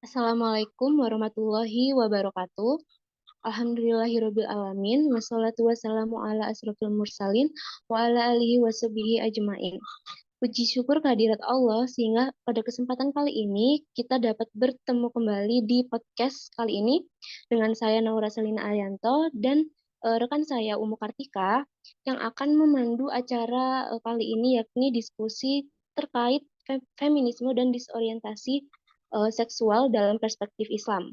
Assalamualaikum warahmatullahi wabarakatuh. Alhamdulillahirabbil alamin wassalatu wassalamu ala asrofil mursalin wa ala alihi washabihi ajmain. Puji syukur kehadirat Allah sehingga pada kesempatan kali ini kita dapat bertemu kembali di podcast kali ini dengan saya Naura Selina Arianto dan rekan saya Umu Kartika yang akan memandu acara kali ini yakni diskusi terkait feminisme dan disorientasi seksual dalam perspektif Islam.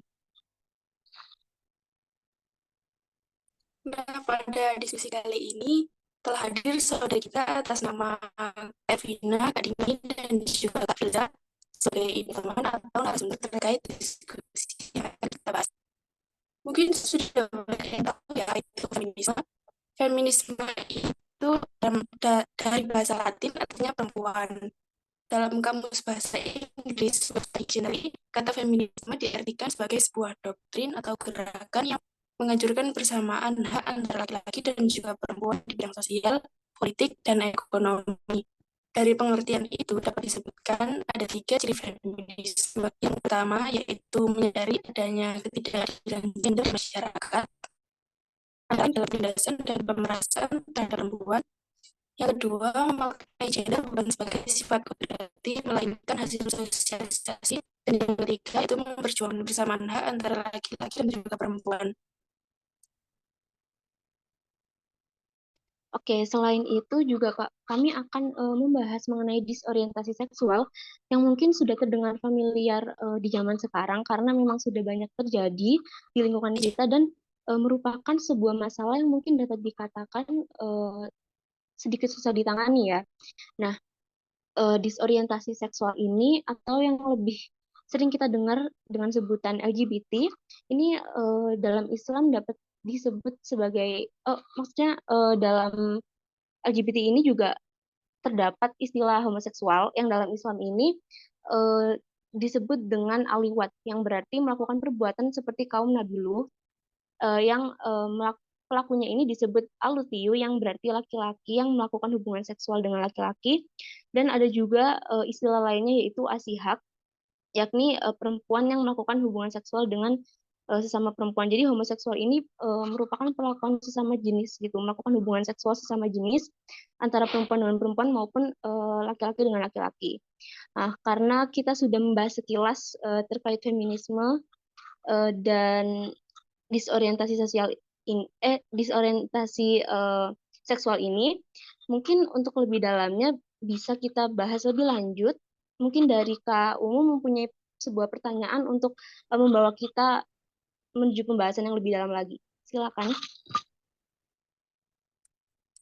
Nah, pada diskusi kali ini telah hadir saudara kita atas nama Evina, Kak Dini, dan juga Kak Filza sebagai informan atau narasumber terkait diskusi yang akan kita bahas. Mungkin sudah banyak yang tahu ya, itu feminisme. Feminisme itu dari bahasa Latin artinya perempuan. Dalam kamus bahasa Inggris Dictionary, kata feminisme diartikan sebagai sebuah doktrin atau gerakan yang menganjurkan persamaan hak antara laki-laki dan juga perempuan di bidang sosial, politik, dan ekonomi. Dari pengertian itu dapat disebutkan ada 3 ciri feminisme. Yang pertama yaitu menyadari adanya ketidakadilan gender di masyarakat, dalam penindasan dan pemerasan terhadap perempuan. Yang kedua, memaknai gender bukan sebagai sifat kodrati, melainkan hasil sosialisasi. Dan yang ketiga, itu memperjuangkan persamaan hak antara laki-laki dan juga perempuan. Oke, selain itu juga kami akan membahas mengenai disorientasi seksual yang mungkin sudah terdengar familiar di zaman sekarang karena memang sudah banyak terjadi di lingkungan kita dan merupakan sebuah masalah yang mungkin dapat dikatakan sedikit susah ditangani ya. Nah, disorientasi seksual ini atau yang lebih sering kita dengar dengan sebutan LGBT ini dalam Islam dapat disebut sebagai maksudnya dalam LGBT ini juga terdapat istilah homoseksual yang dalam Islam ini eh, disebut dengan aliwat yang berarti melakukan perbuatan seperti kaum Nabi Lut yang pelakunya ini disebut alutiu yang berarti laki-laki yang melakukan hubungan seksual dengan laki-laki dan ada juga istilah lainnya yaitu asihak yakni perempuan yang melakukan hubungan seksual dengan sesama perempuan. Jadi homoseksual ini merupakan perlakuan sesama jenis gitu, melakukan hubungan seksual sesama jenis antara perempuan dengan perempuan maupun laki-laki dengan laki-laki. Nah, karena kita sudah membahas sekilas terkait feminisme dan disorientasi sosial disorientasi seksual ini, mungkin untuk lebih dalamnya bisa kita bahas lebih lanjut. Mungkin dari Kak Ungu mempunyai sebuah pertanyaan untuk membawa kita menuju pembahasan yang lebih dalam lagi. Silakan.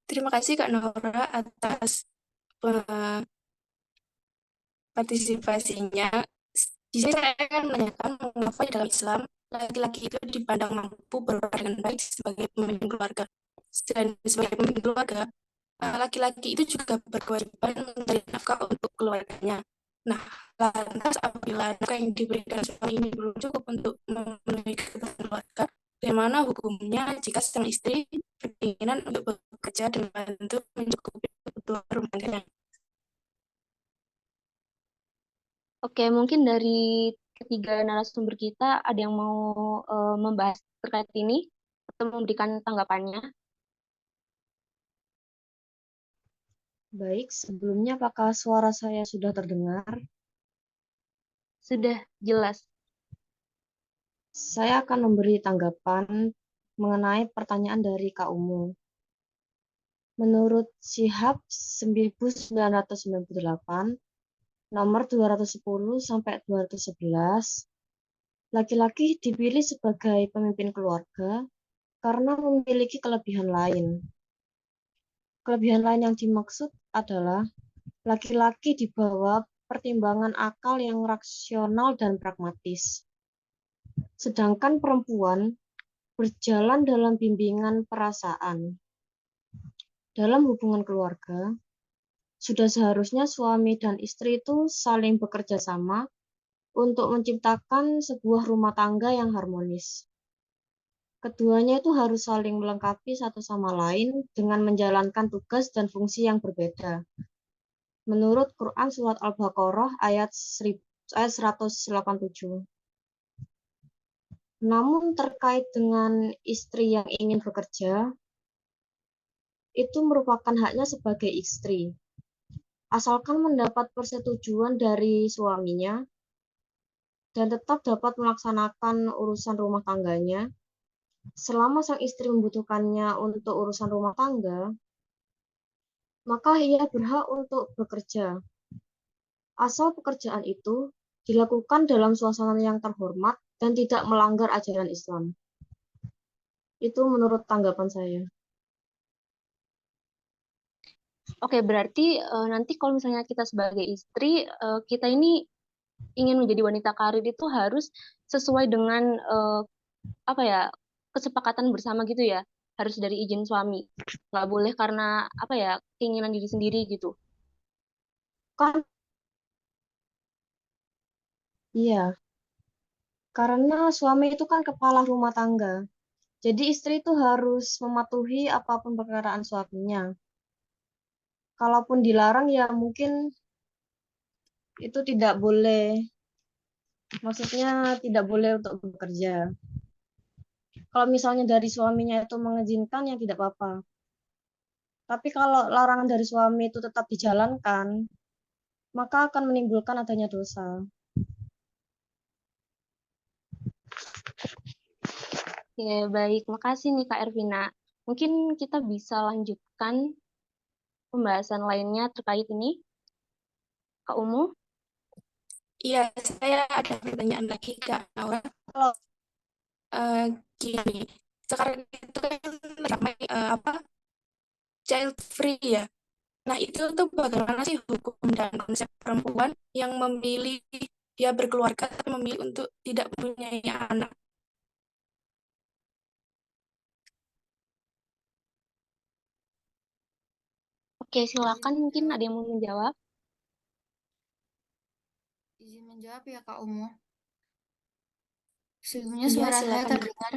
Terima kasih Kak Nora atas partisipasinya. Di sini saya akan menanyakan mengapa di dalam Islam laki-laki itu dipandang mampu berperan dengan baik sebagai pemimpin keluarga. Selain sebagai pemimpin keluarga, laki-laki itu juga berkewajiban mencari nafkah untuk keluarganya. Nah, lantas apabila nafkah yang diberikan suami ini belum cukup untuk memenuhi kebutuhan keluarga, bagaimana hukumnya jika sang istri berkeinginan untuk bekerja dan membantu mencukupi kebutuhan rumah tangga? Oke, mungkin dari ketiga narasumber kita ada yang mau membahas terkait ini atau memberikan tanggapannya. Baik, sebelumnya apakah suara saya sudah terdengar? Sudah jelas. Saya akan memberi tanggapan mengenai pertanyaan dari Kak Umu. Menurut Syihab 1998, nomor 210 sampai 211, laki-laki dipilih sebagai pemimpin keluarga karena memiliki kelebihan lain. Kelebihan lain yang dimaksud adalah laki-laki di bawah pertimbangan akal yang rasional dan pragmatis. Sedangkan perempuan berjalan dalam bimbingan perasaan. Dalam hubungan keluarga, sudah seharusnya suami dan istri itu saling bekerja sama untuk menciptakan sebuah rumah tangga yang harmonis. Keduanya itu harus saling melengkapi satu sama lain dengan menjalankan tugas dan fungsi yang berbeda. Menurut Quran Surat Al-Baqarah ayat 187. Namun terkait dengan istri yang ingin bekerja, itu merupakan haknya sebagai istri. Asalkan mendapat persetujuan dari suaminya dan tetap dapat melaksanakan urusan rumah tangganya, selama sang istri membutuhkannya untuk urusan rumah tangga, maka ia berhak untuk bekerja. Asal pekerjaan itu dilakukan dalam suasana yang terhormat dan tidak melanggar ajaran Islam. Itu menurut tanggapan saya. Oke, berarti nanti kalau misalnya kita sebagai istri, kita ini ingin menjadi wanita karir itu harus sesuai dengan apa ya, kesepakatan bersama gitu ya. Harus dari izin suami. Nggak boleh karena apa ya, keinginan diri sendiri gitu. Kan iya, karena suami itu kan kepala rumah tangga. Jadi istri itu harus mematuhi apapun perkataan suaminya. Kalaupun dilarang ya mungkin itu tidak boleh, maksudnya tidak boleh untuk bekerja. Kalau misalnya dari suaminya itu mengizinkan ya tidak apa-apa. Tapi kalau larangan dari suami itu tetap dijalankan, maka akan menimbulkan adanya dosa. Oke, baik. Makasih nih Kak Ervina. Mungkin kita bisa lanjutkan pembahasan lainnya terkait ini, Kak Umu. Iya, saya ada pertanyaan lagi Kak Naura. Kalau Eh, Gini, sekarang itu kan ramai apa child free ya. Nah, itu tuh bagaimana sih hukum dan konsep perempuan yang memilih dia berkeluarga tapi memilih untuk tidak mempunyai anak? Oke, Izin silakan mungkin menjawab, ada yang mau menjawab. izin menjawab ya Kak Umu. Sebelumnya Iya, suara saya silakan. terdengar.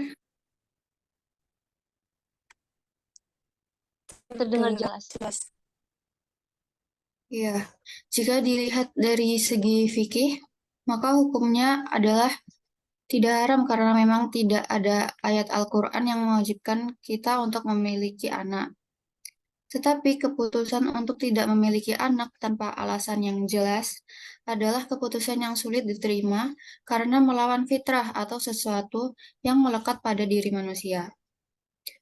Terdengar Dengar jelas. jelas. Ya, jika dilihat dari segi fikih, maka hukumnya adalah tidak haram karena memang tidak ada ayat Al-Quran yang mewajibkan kita untuk memiliki anak. Tetapi keputusan untuk tidak memiliki anak tanpa alasan yang jelas adalah keputusan yang sulit diterima karena melawan fitrah atau sesuatu yang melekat pada diri manusia.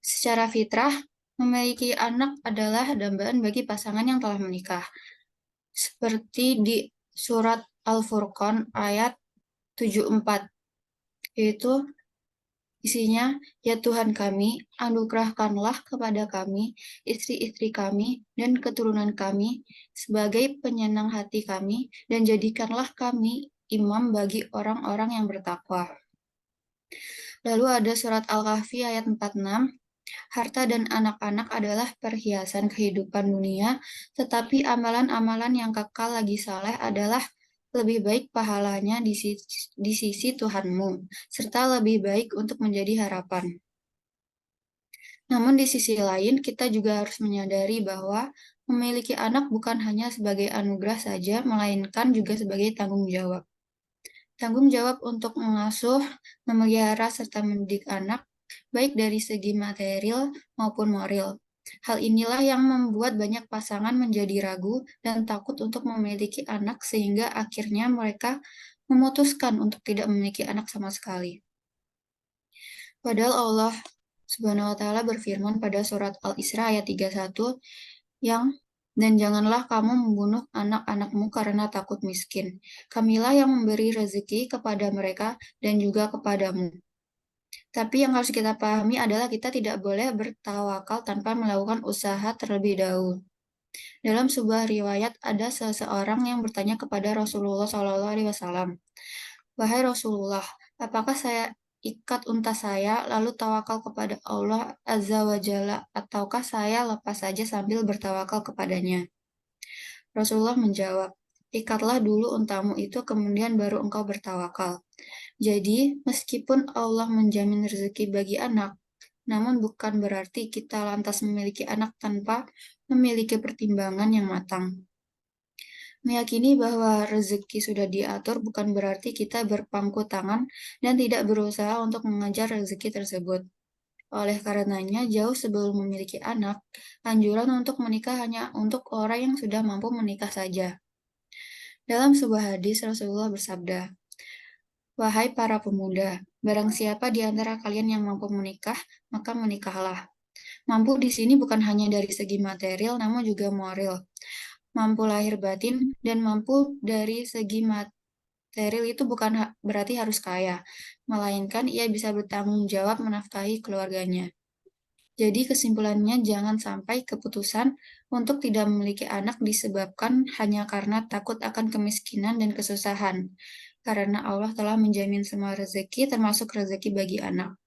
Secara fitrah, memiliki anak adalah dambaan bagi pasangan yang telah menikah. Seperti di surat Al-Furqan ayat 74, yaitu isinya, "Ya Tuhan kami, anugerahkanlah kepada kami, istri-istri kami, dan keturunan kami sebagai penyenang hati kami, dan jadikanlah kami imam bagi orang-orang yang bertakwa." Lalu ada surat Al-Kahfi ayat 46, "Harta dan anak-anak adalah perhiasan kehidupan dunia, tetapi amalan-amalan yang kekal lagi saleh adalah lebih baik pahalanya di sisi Tuhanmu, serta lebih baik untuk menjadi harapan." Namun di sisi lain, kita juga harus menyadari bahwa memiliki anak bukan hanya sebagai anugerah saja, melainkan juga sebagai tanggung jawab. Tanggung jawab untuk mengasuh, memelihara, serta mendidik anak, baik dari segi material maupun moral. Hal inilah yang membuat banyak pasangan menjadi ragu dan takut untuk memiliki anak sehingga akhirnya mereka memutuskan untuk tidak memiliki anak sama sekali. Padahal Allah Subhanahu wa taala berfirman pada surat Al-Isra ayat 31 yang "Dan janganlah kamu membunuh anak-anakmu karena takut miskin. Kamilah yang memberi rezeki kepada mereka dan juga kepadamu." Tapi yang harus kita pahami adalah kita tidak boleh bertawakal tanpa melakukan usaha terlebih dahulu. Dalam sebuah riwayat ada seseorang yang bertanya kepada Rasulullah SAW, "Wahai Rasulullah, apakah saya ikat unta saya lalu tawakal kepada Allah Azza wa Jalla ataukah saya lepas saja sambil bertawakal kepadanya?" Rasulullah menjawab, "Ikatlah dulu untamu itu kemudian baru engkau bertawakal." Jadi, meskipun Allah menjamin rezeki bagi anak, namun bukan berarti kita lantas memiliki anak tanpa memiliki pertimbangan yang matang. Meyakini bahwa rezeki sudah diatur bukan berarti kita berpangku tangan dan tidak berusaha untuk mengejar rezeki tersebut. Oleh karenanya, jauh sebelum memiliki anak, anjuran untuk menikah hanya untuk orang yang sudah mampu menikah saja. Dalam sebuah hadis, Rasulullah bersabda, "Wahai para pemuda, barang siapa di antara kalian yang mampu menikah, maka menikahlah." Mampu di sini bukan hanya dari segi material, namun juga moral. Mampu lahir batin dan mampu dari segi material itu bukan berarti harus kaya, melainkan ia bisa bertanggung jawab menafkahi keluarganya. Jadi kesimpulannya jangan sampai keputusan untuk tidak memiliki anak disebabkan hanya karena takut akan kemiskinan dan kesusahan. Karena Allah telah menjamin semua rezeki termasuk rezeki bagi anak.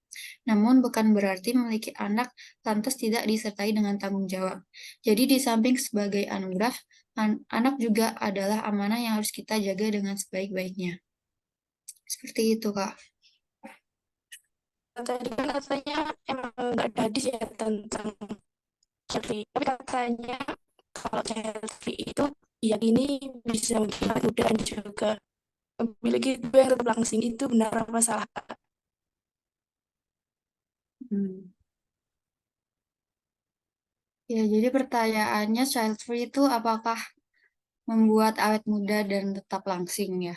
Namun bukan berarti memiliki anak lantas tidak disertai dengan tanggung jawab. Jadi di samping sebagai anugerah, anak juga adalah amanah yang harus kita jaga dengan sebaik-baiknya. Seperti itu, Kak. Tadi kan katanya emang nggak ada hadis ya tentang child free. Tapi katanya kalau child free itu diyakini bisa membuat muda dan juga memiliki ibu yang tetap langsing. Itu benar apa salah? Hmm. Ya, jadi pertanyaannya child free itu apakah membuat awet muda dan tetap langsing ya?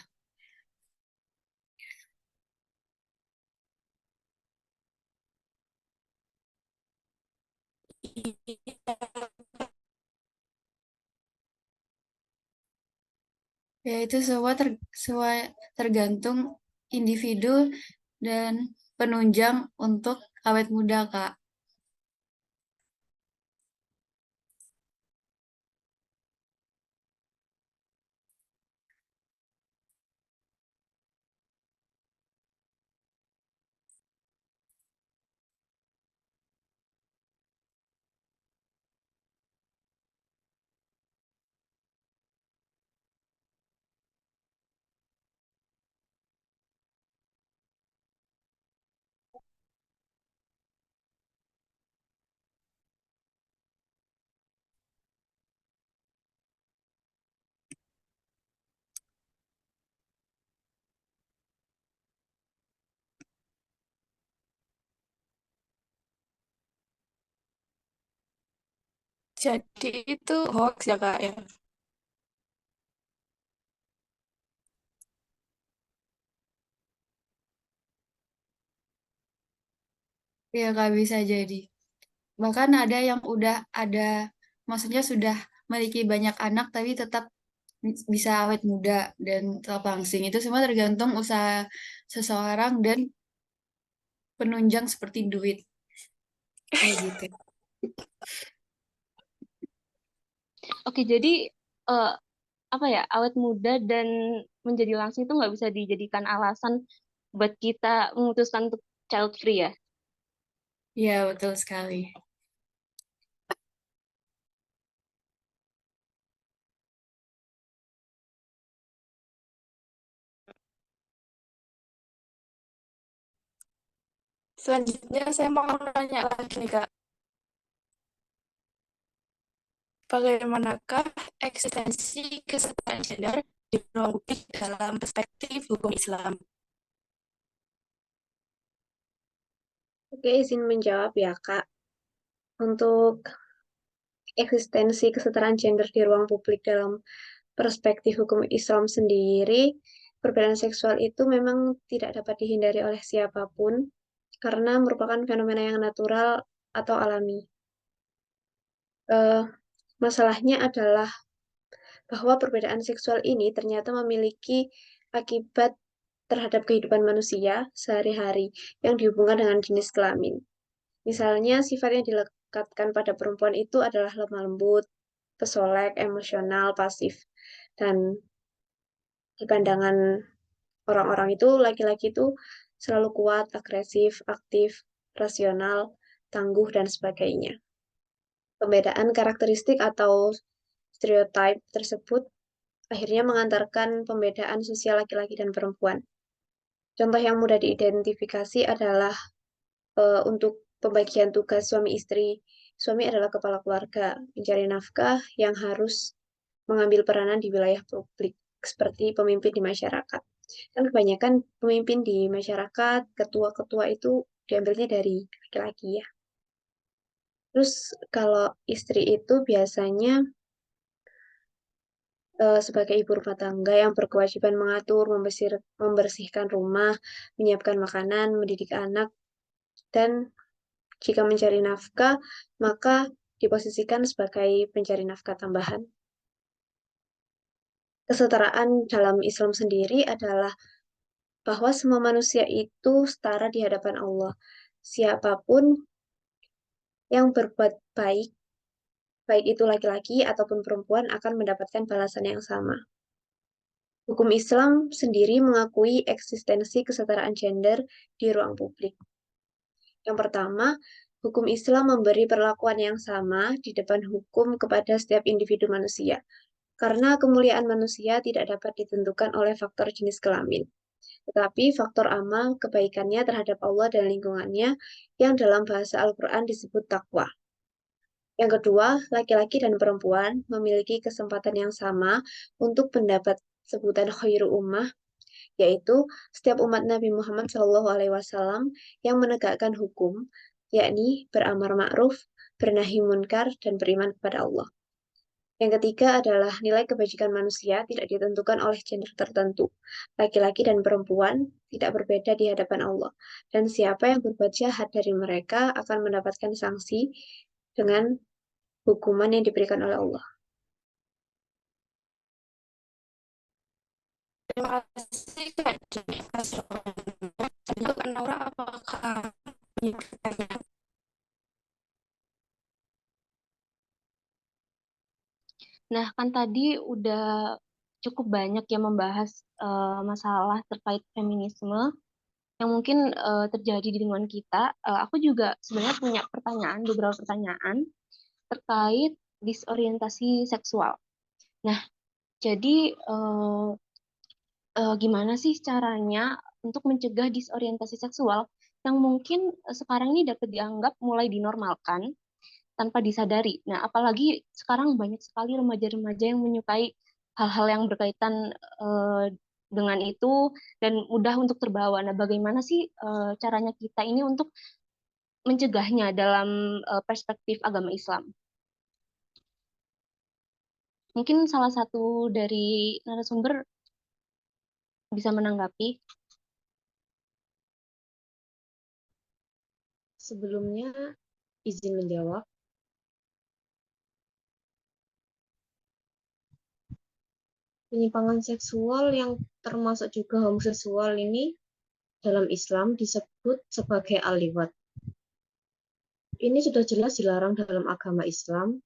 Ya, itu semua tergantung individu dan penunjang untuk awet muda, Kak. Jadi itu hoax ya Kak ya. Ya, Kak, bisa jadi. Bahkan ada yang udah ada, maksudnya sudah memiliki banyak anak tapi tetap bisa awet muda dan tetap langsing. Itu semua tergantung usaha seseorang dan penunjang seperti duit. Kayak gitu. Oke, jadi eh, apa ya, awet muda dan menjadi langsing itu nggak bisa dijadikan alasan buat kita memutuskan untuk child free ya. Iya, betul sekali. Selanjutnya saya mau nanya lagi nih Kak. Bagaimanakah eksistensi kesetaraan gender di ruang publik dalam perspektif hukum Islam? Oke, izin menjawab ya, Kak. Untuk eksistensi kesetaraan gender di ruang publik dalam perspektif hukum Islam sendiri, perbedaan seksual itu memang tidak dapat dihindari oleh siapapun karena merupakan fenomena yang natural atau alami. Eh, Masalahnya adalah bahwa perbedaan seksual ini ternyata memiliki akibat terhadap kehidupan manusia sehari-hari yang dihubungkan dengan jenis kelamin. Misalnya, sifat yang dilekatkan pada perempuan itu adalah lemah lembut, pesolek, emosional, pasif. Dan di pandangan orang-orang itu, laki-laki itu selalu kuat, agresif, aktif, rasional, tangguh, dan sebagainya. Pembedaan karakteristik atau stereotip tersebut akhirnya mengantarkan pembedaan sosial laki-laki dan perempuan. Contoh yang mudah diidentifikasi adalah untuk pembagian tugas suami istri. Suami adalah kepala keluarga, mencari nafkah yang harus mengambil peranan di wilayah publik seperti pemimpin di masyarakat. Kan kebanyakan pemimpin di masyarakat, ketua-ketua itu diambilnya dari laki-laki ya. Terus kalau istri itu biasanya sebagai ibu rumah tangga yang berkewajiban mengatur, membersihkan rumah, menyiapkan makanan, mendidik anak, dan jika mencari nafkah, maka diposisikan sebagai pencari nafkah tambahan. Kesetaraan dalam Islam sendiri adalah bahwa semua manusia itu setara di hadapan Allah. Siapapun yang berbuat baik, baik itu laki-laki ataupun perempuan, akan mendapatkan balasan yang sama. Hukum Islam sendiri mengakui eksistensi kesetaraan gender di ruang publik. Yang pertama, hukum Islam memberi perlakuan yang sama di depan hukum kepada setiap individu manusia, karena kemuliaan manusia tidak dapat ditentukan oleh faktor jenis kelamin, tetapi faktor amal kebaikannya terhadap Allah dan lingkungannya yang dalam bahasa Al-Quran disebut takwa. Yang kedua, laki-laki dan perempuan memiliki kesempatan yang sama untuk mendapat sebutan khairu ummah, yaitu setiap umat Nabi Muhammad SAW yang menegakkan hukum, yakni beramar ma'ruf, bernahi munkar, dan beriman kepada Allah. Yang ketiga adalah nilai kebajikan manusia tidak ditentukan oleh gender tertentu. Laki-laki dan perempuan tidak berbeda di hadapan Allah. Dan siapa yang berbuat jahat dari mereka akan mendapatkan sanksi dengan hukuman yang diberikan oleh Allah. Terima kasih Kak Dini atas jawabannya. Dan untuk Kak Naura, apakah punya pertanyaan? Nah, kan tadi udah cukup banyak yang membahas masalah terkait feminisme yang mungkin terjadi di lingkungan kita. Aku juga sebenarnya punya pertanyaan, beberapa pertanyaan terkait disorientasi seksual. Nah, jadi gimana sih caranya untuk mencegah disorientasi seksual yang mungkin sekarang ini dapat dianggap mulai dinormalkan tanpa disadari. Nah, apalagi sekarang banyak sekali remaja-remaja yang menyukai hal-hal yang berkaitan dengan itu dan mudah untuk terbawa. Nah, bagaimana sih caranya kita ini untuk mencegahnya dalam perspektif agama Islam? Mungkin salah satu dari narasumber bisa menanggapi. Sebelumnya, izin menjawab. Penyimpangan seksual yang termasuk juga homoseksual ini dalam Islam disebut sebagai al-liwat. Ini sudah jelas dilarang dalam agama Islam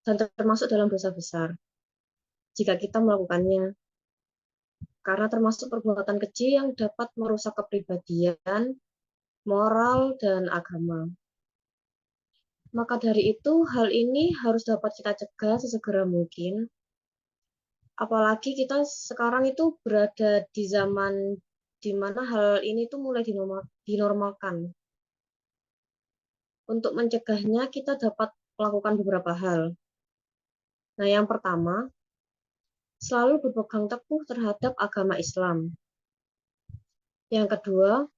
dan termasuk dalam dosa besar jika kita melakukannya, karena termasuk perbuatan keji yang dapat merusak kepribadian, moral, dan agama. Maka dari itu, hal ini harus dapat kita cegah sesegera mungkin. Apalagi kita sekarang itu berada di zaman di mana hal ini tuh mulai dinormalkan. Untuk mencegahnya, kita dapat melakukan beberapa hal. Nah, yang pertama, selalu berpegang teguh terhadap agama Islam. Yang kedua,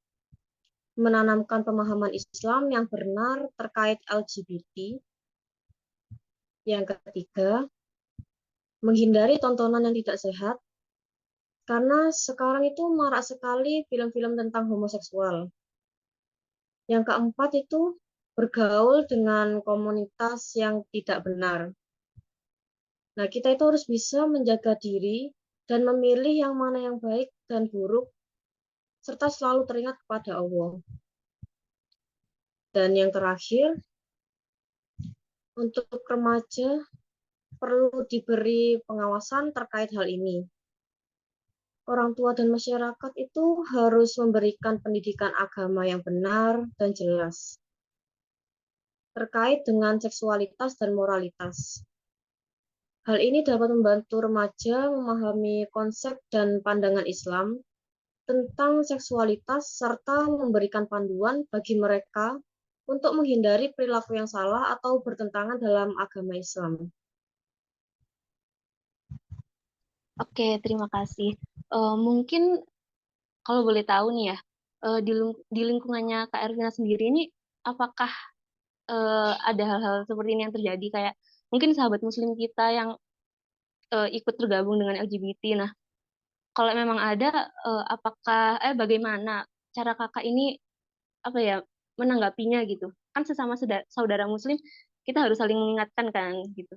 menanamkan pemahaman Islam yang benar terkait LGBT. Yang ketiga, menghindari tontonan yang tidak sehat, karena sekarang itu marak sekali film-film tentang homoseksual. Yang keempat itu bergaul dengan komunitas yang tidak benar. Nah, kita itu harus bisa menjaga diri dan memilih yang mana yang baik dan buruk, serta selalu teringat kepada Allah. Dan yang terakhir, untuk remaja perlu diberi pengawasan terkait hal ini. Orang tua dan masyarakat itu harus memberikan pendidikan agama yang benar dan jelas terkait dengan seksualitas dan moralitas. Hal ini dapat membantu remaja memahami konsep dan pandangan Islam tentang seksualitas serta memberikan panduan bagi mereka untuk menghindari perilaku yang salah atau bertentangan dalam agama Islam. Oke, terima kasih. Mungkin kalau boleh tahu nih ya, di lingkungannya Kak Ervina sendiri ini, apakah ada hal-hal seperti ini yang terjadi kayak mungkin sahabat Muslim kita yang ikut tergabung dengan LGBT. Nah, kalau memang ada, bagaimana cara kakak ini apa ya menanggapinya gitu? Kan sesama saudara Muslim kita harus saling mengingatkan kan gitu.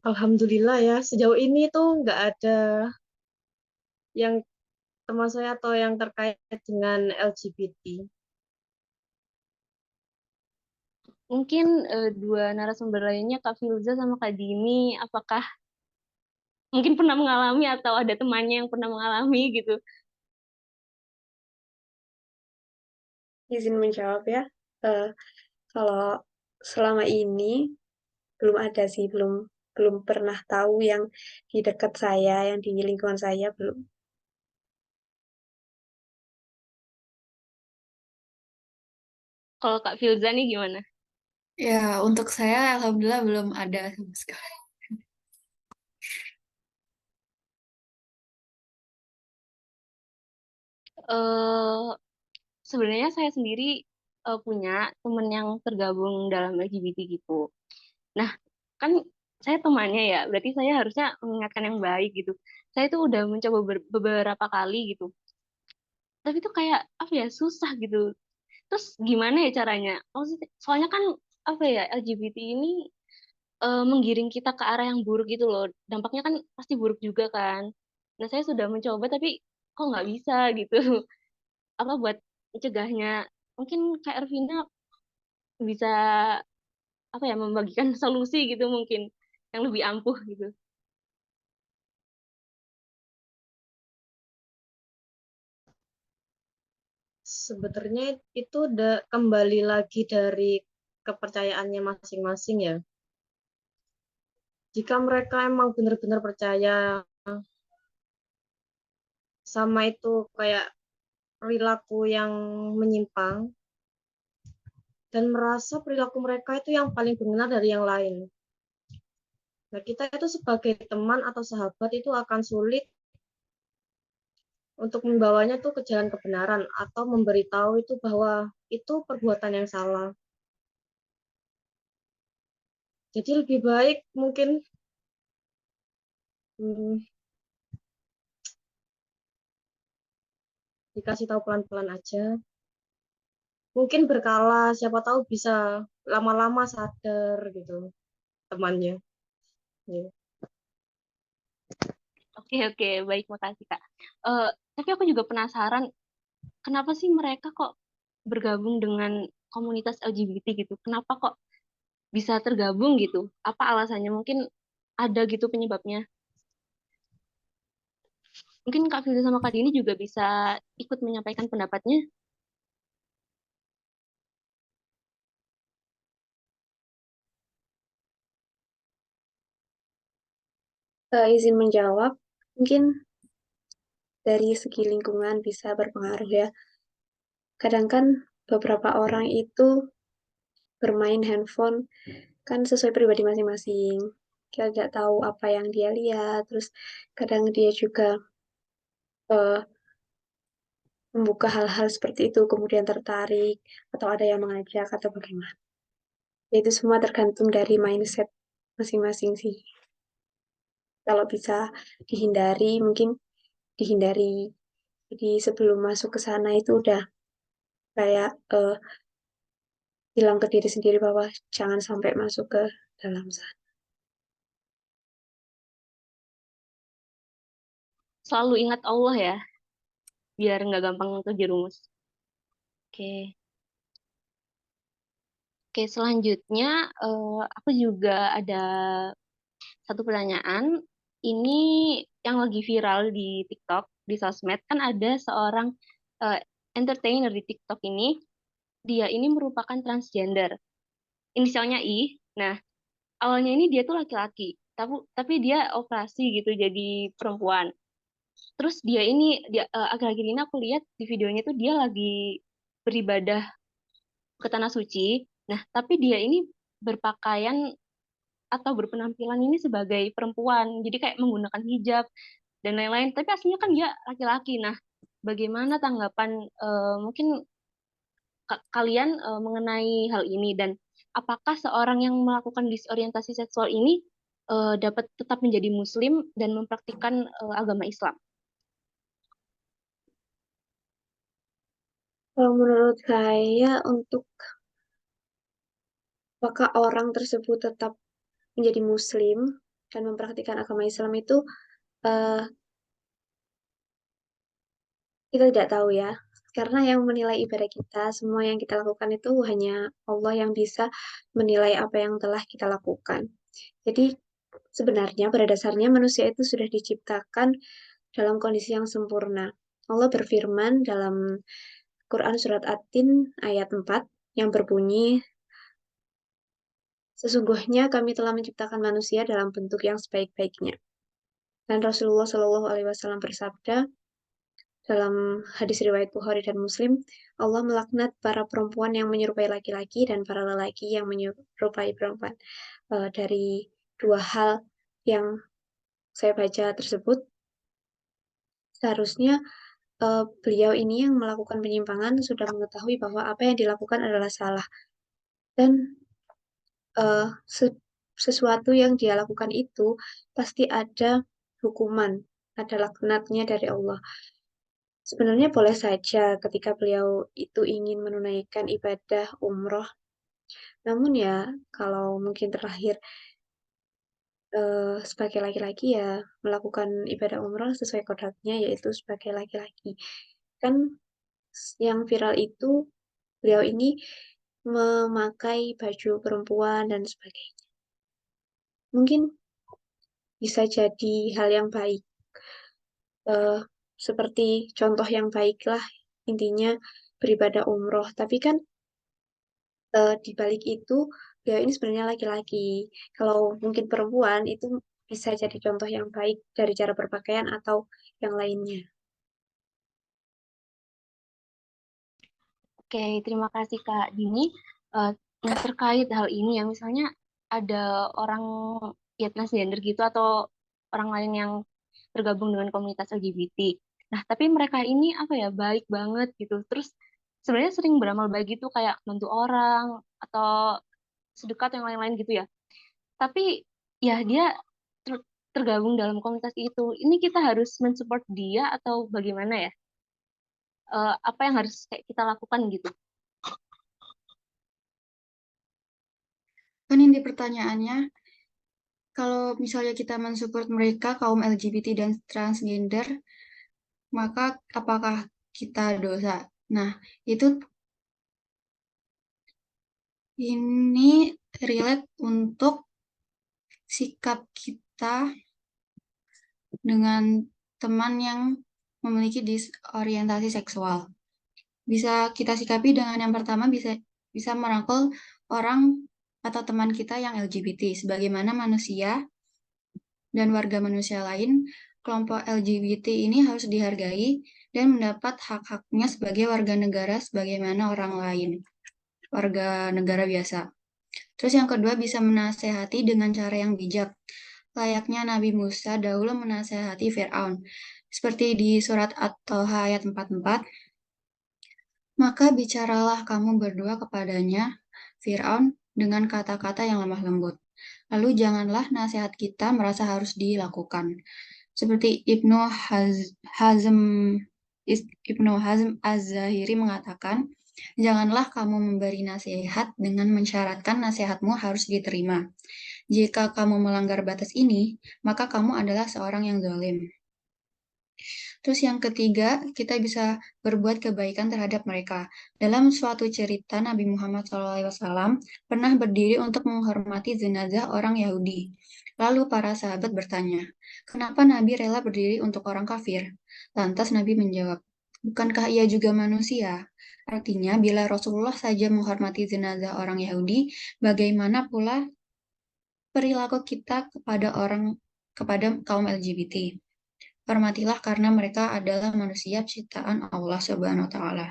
Alhamdulillah ya, sejauh ini tuh nggak ada yang teman saya atau yang terkait dengan LGBT. Mungkin dua narasumber lainnya Kak Filza sama Kak Dini, apakah mungkin pernah mengalami atau ada temannya yang pernah mengalami gitu? Izin menjawab ya. Eh, Kalau selama ini belum ada sih, belum belum pernah tahu yang di dekat saya, yang di lingkungan saya belum. Kalau Kak Filza nih gimana? Ya, untuk saya alhamdulillah belum ada sama sekali. eh Sebenarnya saya sendiri punya temen yang tergabung dalam LGBT gitu. Nah, kan saya temannya ya, berarti saya harusnya mengingatkan yang baik gitu. Saya tuh udah mencoba beberapa kali gitu. Tapi tuh kayak apa ya, susah gitu. Terus gimana ya caranya? Soalnya kan apa ya, LGBT ini menggiring kita ke arah yang buruk gitu loh. Dampaknya kan pasti buruk juga kan. Nah, saya sudah mencoba tapi kok nggak bisa gitu. Apa buat mencegahnya? Mungkin Kak Ervina bisa apa ya membagikan solusi gitu mungkin yang lebih ampuh gitu. Sebenarnya itu udah kembali lagi dari kepercayaannya masing-masing ya. Jika mereka emang benar-benar percaya sama itu kayak perilaku yang menyimpang dan merasa perilaku mereka itu yang paling benar dari yang lain. Nah, kita itu sebagai teman atau sahabat itu akan sulit untuk membawanya tuh ke jalan kebenaran atau memberitahu itu bahwa itu perbuatan yang salah. Jadi lebih baik mungkin hmm, dikasih tahu pelan-pelan aja. Mungkin berkala, siapa tahu bisa lama-lama sadar gitu temannya. Ya. Oke, oke, baik, makasih Kak. Eh, tapi aku juga penasaran, kenapa sih mereka kok bergabung dengan komunitas LGBT gitu? Kenapa kok bisa tergabung gitu? Apa alasannya? Mungkin ada gitu penyebabnya. Mungkin Kak Firza sama Kak Dini juga bisa ikut menyampaikan pendapatnya. Izin menjawab, mungkin dari segi lingkungan bisa berpengaruh ya. Kadang kan beberapa orang itu bermain handphone kan sesuai pribadi masing-masing. Kita tidak tahu apa yang dia lihat, terus kadang dia juga eh, membuka hal-hal seperti itu, kemudian tertarik, atau ada yang mengajak, atau bagaimana. Itu semua tergantung dari mindset masing-masing sih. Kalau bisa dihindari, mungkin dihindari. Jadi sebelum masuk ke sana itu udah kayak bilang ke diri sendiri bahwa jangan sampai masuk ke dalam sana. Selalu ingat Allah ya, biar nggak gampang terjerumus. Oke, oke, selanjutnya aku juga ada satu pertanyaan. Ini yang lagi viral di TikTok, di sosmed, kan ada seorang eh, entertainer di TikTok ini, dia ini merupakan transgender. Inisialnya I. Nah, awalnya ini dia tuh laki-laki, tapi dia operasi gitu jadi perempuan. Terus akhir-akhir ini aku lihat di videonya tuh dia lagi beribadah ke tanah suci. Nah, tapi dia ini berpakaian atau berpenampilan ini sebagai perempuan, jadi kayak menggunakan hijab dan lain-lain. Tapi aslinya kan dia laki-laki. Nah, bagaimana tanggapan mungkin kalian mengenai hal ini, dan apakah seorang yang melakukan disorientasi seksual ini dapat tetap menjadi Muslim dan mempraktikkan agama Islam? Kalau menurut saya, untuk apakah orang tersebut tetap menjadi Muslim dan mempraktikkan agama Islam itu eh, kita tidak tahu ya. Karena yang menilai ibadah kita, semua yang kita lakukan itu hanya Allah yang bisa menilai apa yang telah kita lakukan. Jadi sebenarnya pada dasarnya manusia itu sudah diciptakan dalam kondisi yang sempurna. Allah berfirman dalam Quran Surat At-Tin ayat 4 yang berbunyi, sesungguhnya kami telah menciptakan manusia dalam bentuk yang sebaik-baiknya. Dan Rasulullah Shallallahu Alaihi Wasallam bersabda dalam hadis riwayat Bukhari dan Muslim, Allah melaknat para perempuan yang menyerupai laki-laki dan para lelaki yang menyerupai perempuan. Dari dua hal yang saya baca tersebut, seharusnya beliau ini yang melakukan penyimpangan sudah mengetahui bahwa apa yang dilakukan adalah salah, dan eh, sesuatu yang dia lakukan itu pasti ada hukuman, ada laknatnya dari Allah. Sebenarnya boleh saja ketika beliau itu ingin menunaikan ibadah umroh, namun ya kalau mungkin terakhir sebagai laki-laki ya melakukan ibadah umroh sesuai kodratnya, yaitu sebagai laki-laki. Kan yang viral itu beliau ini memakai baju perempuan dan sebagainya. Mungkin bisa jadi hal yang baik, eh, seperti contoh yang baik lah, intinya beribadah umroh. Tapi kan di balik itu beliau ini sebenarnya laki-laki. Kalau mungkin perempuan itu bisa jadi contoh yang baik dari cara berpakaian atau yang lainnya. Oke, terima kasih Kak Dini. Eh, nah, terkait hal ini ya, misalnya ada orang ya transgender gitu atau orang lain yang tergabung dengan komunitas LGBT. Nah, tapi mereka ini apa ya, baik banget gitu. Terus sebenarnya sering beramal baik gitu, kayak bantu orang atau sedekat yang lain-lain gitu ya. Tapi ya dia tergabung dalam komunitas itu. Ini kita harus mensupport dia atau bagaimana ya? Apa yang harus kayak kita lakukan gitu? Kan ini pertanyaannya, kalau misalnya kita mensupport mereka, kaum LGBT dan transgender, maka apakah kita dosa? Nah, itu ini relate untuk sikap kita dengan teman yang memiliki disorientasi seksual. Bisa kita sikapi dengan yang pertama, bisa merangkul orang atau teman kita yang LGBT. Sebagaimana manusia dan warga manusia lain, kelompok LGBT ini harus dihargai dan mendapat hak-haknya sebagai warga negara sebagaimana orang lain, warga negara biasa. Terus yang kedua, bisa menasehati dengan cara yang bijak. Layaknya Nabi Musa dahulu menasehati Fir'aun. Seperti di surat At-Toha ayat 44, maka bicaralah kamu berdua kepadanya, Fir'aun, dengan kata-kata yang lemah lembut. Lalu janganlah nasihat kita merasa harus dilakukan. Seperti Hazm, Ibnu Hazm Az-Zahiri mengatakan, janganlah kamu memberi nasihat dengan mensyaratkan nasihatmu harus diterima. Jika kamu melanggar batas ini, maka kamu adalah seorang yang zalim. Terus yang ketiga, kita bisa berbuat kebaikan terhadap mereka. Dalam suatu cerita, Nabi Muhammad SAW pernah berdiri untuk menghormati jenazah orang Yahudi. Lalu para sahabat bertanya, kenapa Nabi rela berdiri untuk orang kafir? Lantas Nabi menjawab, bukankah ia juga manusia? Artinya, bila Rasulullah saja menghormati jenazah orang Yahudi, bagaimana pula perilaku kita kepada kaum LGBT? Hormatilah karena mereka adalah manusia ciptaan Allah Subhanahu wa taala.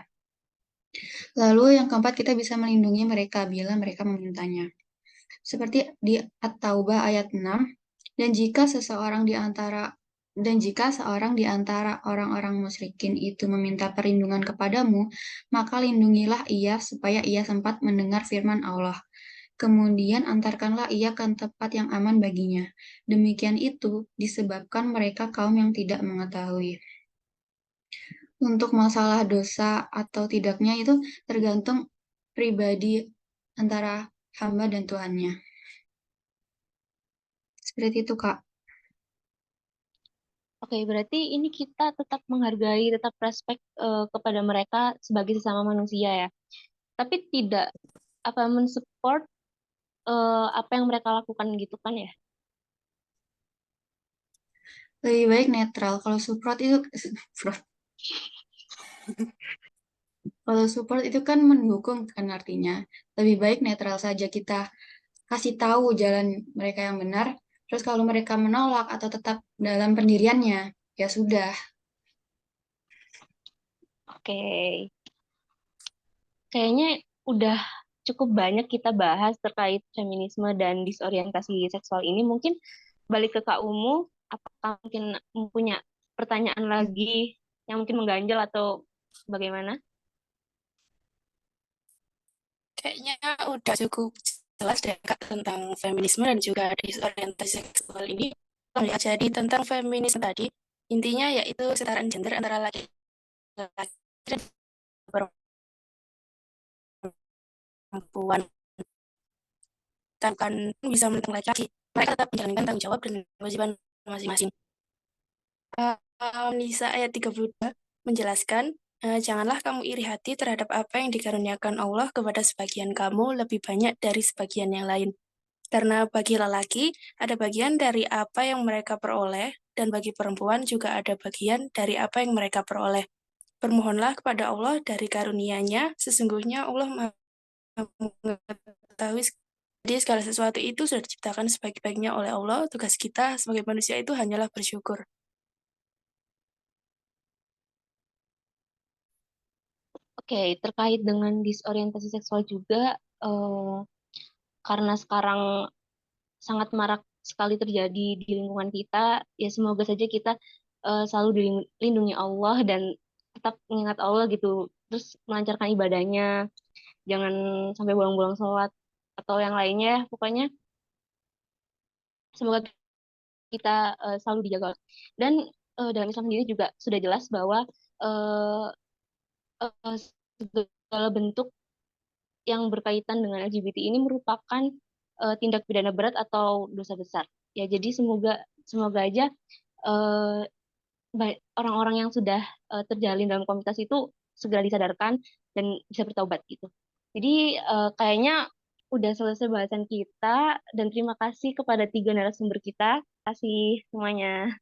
Lalu yang keempat, kita bisa melindungi mereka bila mereka memintanya. Seperti di At-Taubah ayat 6, dan jika seorang di antara orang-orang musyrikin itu meminta perlindungan kepadamu, maka lindungilah ia supaya ia sempat mendengar firman Allah. Kemudian antarkanlah ia ke tempat yang aman baginya. Demikian itu disebabkan mereka kaum yang tidak mengetahui. Untuk masalah dosa atau tidaknya itu tergantung pribadi antara hamba dan Tuhannya. Seperti itu, Kak. Oke, berarti ini kita tetap menghargai, tetap respect kepada mereka sebagai sesama manusia ya. Tapi tidak apa mensupport apa yang mereka lakukan gitu kan ya. Lebih baik netral. Kalau support itu kalau support itu kan mendukung kan artinya. Lebih baik netral saja, kita kasih tahu jalan mereka yang benar. Terus kalau mereka menolak atau tetap dalam pendiriannya, ya sudah. Oke, kayaknya udah cukup banyak kita bahas terkait feminisme dan disorientasi seksual ini. Mungkin balik ke Kak Umu, apakah mungkin punya pertanyaan lagi yang mungkin mengganjal atau bagaimana? Kayaknya udah cukup jelas deh Kak tentang feminisme dan juga disorientasi seksual ini. Ya, jadi tentang feminisme tadi, intinya yaitu kesetaraan gender antara laki-laki dan perempuan. Kan bisa menentang laki-laki. Mereka tetap menjalankan tanggung jawab dan kewajiban masing-masing. Nisa ayat 32 menjelaskan, janganlah kamu iri hati terhadap apa yang dikaruniakan Allah kepada sebagian kamu lebih banyak dari sebagian yang lain. Karena bagi lelaki ada bagian dari apa yang mereka peroleh, dan bagi perempuan juga ada bagian dari apa yang mereka peroleh. Bermohonlah kepada Allah dari karunia-Nya, sesungguhnya Allah Maha mengetahui. Jadi segala sesuatu itu sudah diciptakan sebaik-baiknya oleh Allah. Tugas kita sebagai manusia itu hanyalah bersyukur. Oke, terkait dengan disorientasi seksual juga, karena sekarang sangat marak sekali terjadi di lingkungan kita, ya semoga saja kita selalu dilindungi Allah dan tetap mengingat Allah gitu, terus melancarkan ibadahnya, jangan sampai bolong-bolong sholat atau yang lainnya, pokoknya semoga kita selalu dijaga. Dan dalam Islam sendiri juga sudah jelas bahwa eh, segala bentuk yang berkaitan dengan LGBT ini merupakan tindak pidana berat atau dosa besar. Ya, jadi semoga semoga aja eh, orang-orang yang sudah terjalin dalam komunitas itu segera disadarkan dan bisa bertobat gitu. Jadi kayaknya udah selesai bahasan kita dan terima kasih kepada tiga narasumber kita. Terima kasih semuanya.